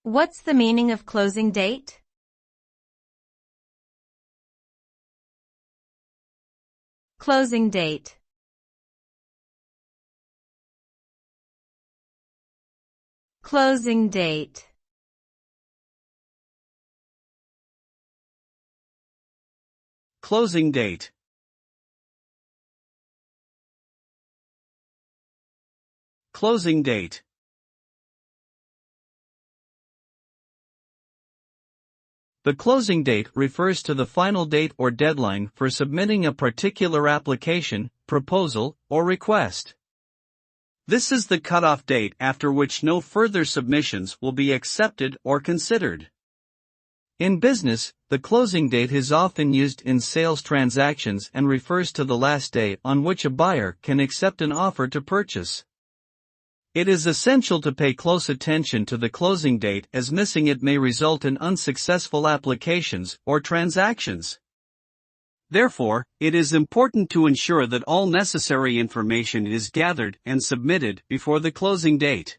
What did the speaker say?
What's the meaning of closing date? Closing date. Closing date. Closing date. Closing date. The closing date refers to the final date or deadline for submitting a particular application, proposal, or request. This is the cutoff date after which no further submissions will be accepted or considered. In business, the closing date is often used in sales transactions and refers to the last day on which a buyer can accept an offer to purchase. It is essential to pay close attention to the closing date, as missing it may result in unsuccessful applications or transactions. Therefore, it is important to ensure that all necessary information is gathered and submitted before the closing date.